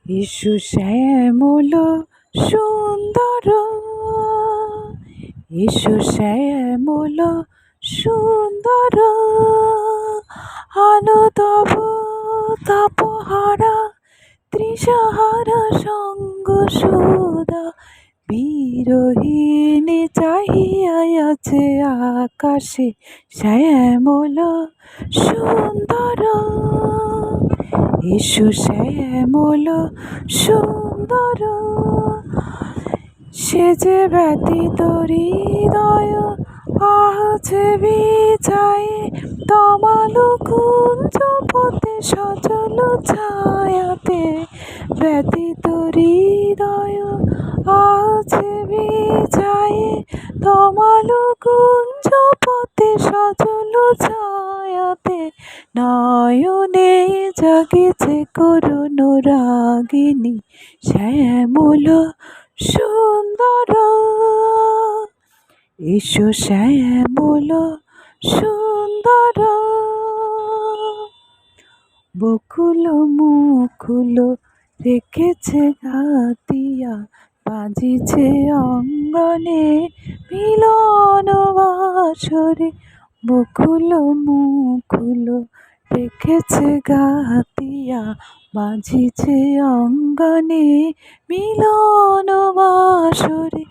Issue শ্যামল সুন্দর, issue শ্যামল সুন্দর, আলো তব তাপহারা তৃষাহারা সঙ্গ সুদা, বিরোহিণী চাহিয়া আছে আকাশে শ্যামল সুন্দর। ইস্যু শ্যামল সুন্দর, সে যে ব্যতীত হৃদয় আছে বিছায়ে, তমালু কুঞ্জ পথে সজল ছায়াতে, ব্যতীত হৃদয় আছে বিছায়ে, তমালু কুঞ্জ পথে সজল ছায়াতে, নয়নে জাগিছে করুণ রাগিনী শ্যামল সুন্দর। ইস্যু শ্যামল সুন্দর, বকুল মুকুল রেখেছে গাতিয়া, বাজিছে অঙ্গনে মিলন বাসরে, বকুল মুকুল রেখেছে গাতিয়া, বাজিছে অঙ্গনে মিলন বাসরে,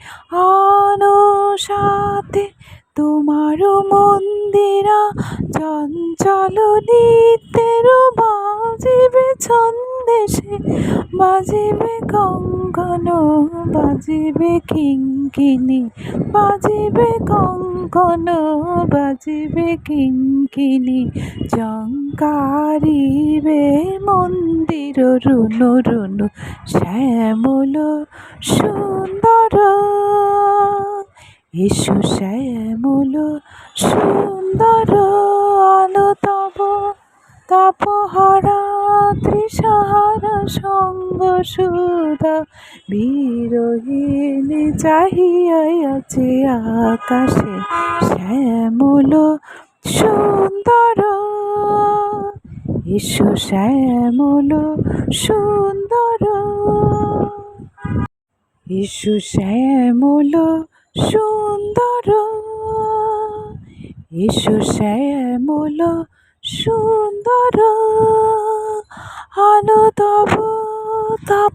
আনো সাথে তোমার মন্দিরা চঞ্চল নিত্যের, বাজিবে ছন্দেশে, বাজিবে কঙ্কন, বাজিবে কিঙ্কিণী, বাজিবে কঙ্কন, বাজিবে কিঙ্কিণী, ঝঙ্কারিবে মন্দির রুনু রুনু শ্যামল সুন্দর। ইস্যু শ্যামল সুন্দর, আলো তব তাপহারা তৃষাহারা সঙ্গ সুধা, বিরোহিণী চাহিয়া আছে আকাশে শ্যামল সুন্দর। ইস্যু শ্যামল সুন্দর, ইস্যু শ্যামল সুন্দর, ইস্যু শ্যামল সুন্দর, আলো তব তাপ